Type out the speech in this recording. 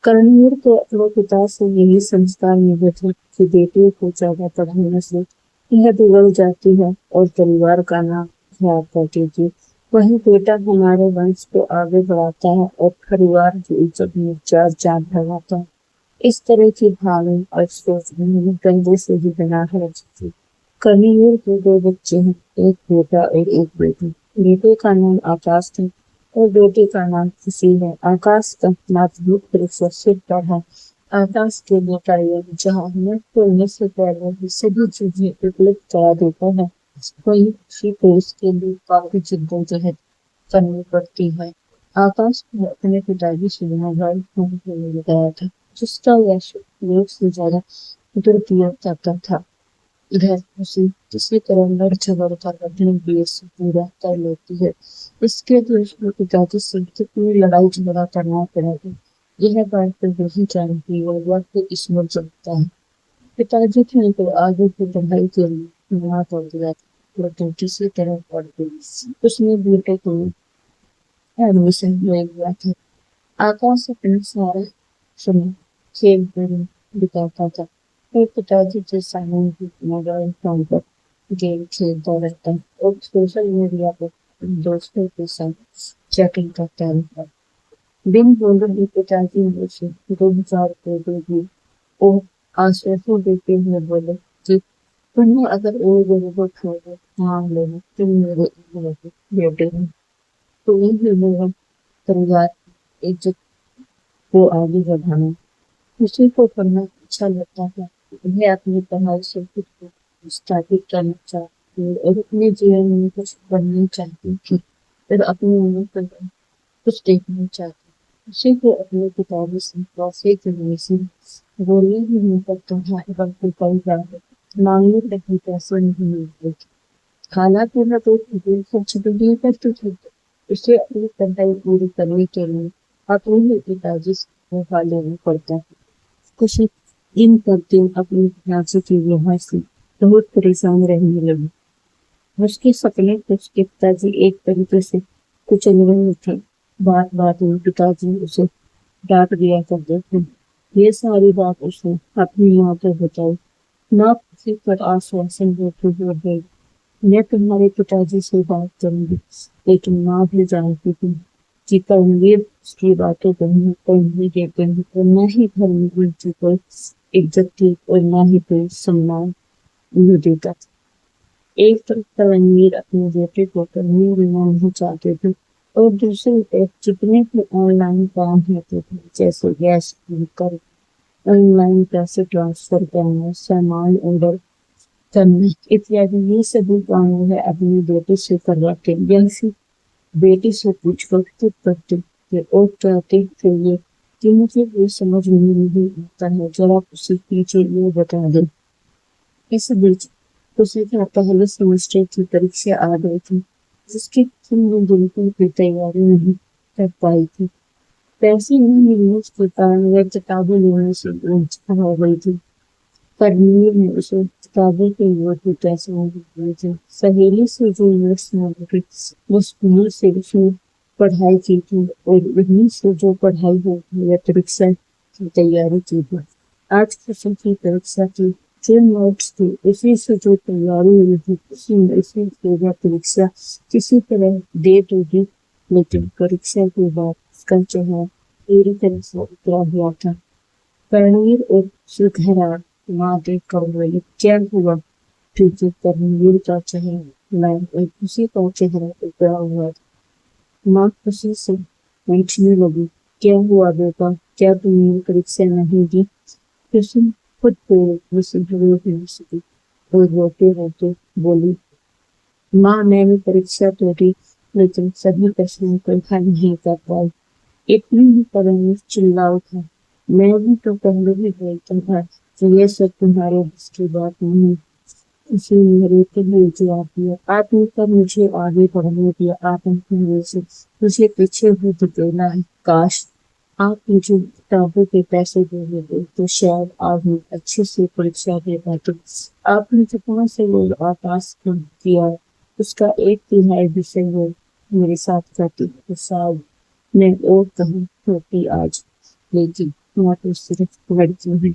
कर्णवीर को अपने पिता से यही संस्कार मिले थे कि बेटियों को ज्यादा पढ़ाने से यह बिगड़ जाती है और परिवार का नाम खराब करती थी। वही बेटा हमारे वंश को आगे बढ़ाता है और परिवार की इज्जत में चार चांद लगाता है। इस तरह की भावना और सोच उन्होंने पहले से ही बना कर रखी थी। कर्णवीर के दो बच्चे हैं, एक बेटा और एक बेटी। बेटे का नाम आकाश था और बेटी का नाम खुशी है। आकाश का माध्यमिक परीक्षा सिर पर है। आकाश के लिए कार्य जहाँ हमें खोलने से पहले ही सभी चीजें उपलब्ध करा देता है, वही खुशी को उसके लिए काफी जिद्दोजहद करनी पड़ती है। आकाश को अपने पिताजी से मोबाइल फोन लेने गया था, जिसका वह उपयोग से ज्यादा दुरुपयोग करता था। इधर खुशी किसी तरह लड़ झगड़ कर अपने बीएससी पूरा कर लेती है। इसके लिए उसके पिताजी से कितनी लड़ाई झगड़ा करना पड़ेगा, यह बात तो नहीं जानती और वक्त इसमें चलता है। पिताजी ने तो आगे की पढ़ाई के लिए मना कर दिया था, लेकिन किसी तरह पढ़ गई। उसने बेटे को एडमिशन ले लिया था। आकाश अपना सारा समय खेल में बिताता था और पिताजी के सामने भी मोबाइल फोन पर गेम खेलता रहता और सोशल मीडिया पर दोस्तों के साथ चैटिंग करता रहता। बिन बोले ही पिताजी ने उसे 2,000 रुपये दे दिए और आश्वासन देते हुए बोले कि तुम्हें अगर और जरूरत हो तो मांग लेना, तुम मेरे इकलौते बेटे हो। तो यही मेरा परिवार की इज्जत को आगे बढ़ाना। किसी को पढ़ना अच्छा लगता है, उन्हें अपनी पढ़ाई से खुद को स्थापित करना चाहती है और अपने जीवन में कुछ बनना चाहती थी और अपनी उम्र पर कुछ देखना चाहती। किसी को अपने पिताजी से पैसे की से बोलने ही नहीं पड़ता था, बल्कि कई बार मांगने तक भी पैसे नहीं मिलते थे। हालांकि वह तो दिल से छुट्टी नहीं करती थी, उसे अपनी पढ़ाई पूरी करने के लिए अपने ही पिताजी से तोहफा लेना पड़ता था। कुछ दिन पर दिन अपनी पिताजी की वजह से बहुत परेशान रहने लगी। उसके सपने उसके पिताजी एक तरीके से कुचल रहे थे। बात बात में पिताजी उसे डांट दिया करते थे। ये सारी बात उसने अपनी माँ को बताई। माँ किसी पर आश्वासन देते हुए बोली, मैं तुम्हारे पिताजी से बात करूंगी। लेकिन माँ भी जानती थी कि कर्मवीर उसकी बातों को नहीं देते हैं, और न ही घर में उनकी कोई इज्जत थी और न ही कोई सम्मान उन्हें देता था। एक तरफ रणवीर अपने बेटे को करने देना नहीं चाहते थे और दूसरी तरफ जितने भी ऑनलाइन काम होते थे, जैसे गैस बुक कर, ऑनलाइन पैसे ट्रांसफर करना, सामान ऑर्डर करना इत्यादि, ये सभी काम वह अपने बेटे से करवाते। यह सिर्फ बेटे से पूछकर खुद करते थे और कहते थे ये कि मुझे ये समझ में नहीं आता है, जरा उसे पीछे ये बता दे। इस बीच उसे क्या पहले सेमेस्टर की परीक्षा आ गई थी, जिसकी वो बिल्कुल भी तैयारी नहीं कर पाई थी। पैसे नहीं मिलने के कारण वह किताबें लेने से वंचित हो गई थी। कर्नवीर ने उसे किताबों के लिए भी पैसे नहीं दिए थे। सहेली से जो नोट्स मांगे थे, वो स्कूल से उसने पढ़ाई की थी और वहीं से जो पढ़ाई होती है परीक्षा की तैयारी की थी। आज फसल की परीक्षा की जो नोट्स थे, उसी से जो तैयारी हुई थी, उसी में इसी से वह परीक्षा किसी तरह दे तो दी, लेकिन परीक्षा के बाद उसका चेहरा पूरी तरह से उतरा हुआ था। कर्नवीर और सुघरा माँ देखकर बोली, क्या हुआ? क्योंकि कर्नवीर का चेहरा लाल और खुशी का चेहरा उतरा हुआ था। माँ खुशी से पूछने लगी, क्या हुआ बेटा, क्या तुमने परीक्षा नहीं दी? कुसुम खुद को मुझसे रोक नहीं सकी और रोते रोते बोली, माँ मैंने परीक्षा तो दी, लेकिन सभी प्रश्नों को हल नहीं कर पाई। इतनी ही तरह चिल्ला उठा, मैं भी तो पहले ही बोलता था कि ये सब तुम्हारे बस की बात नहीं। इसीलिए रोते हुए जवाब दिया, आपने तब मुझे आगे बढ़ने दिया, आपने मेरे से मुझे पीछे भी धकेला है। काश आप मुझे किताबों के पैसे दे देते तो शायद आज मैं अच्छे से परीक्षा दे पाती। आपने जितना सहयोग आकाश को दिया, उसका 1/3 भी सहयोग मेरे साथ करती तो शायद मैं और कहीं होती आज। लेकिन मैं तो सिर्फ लड़की हूँ।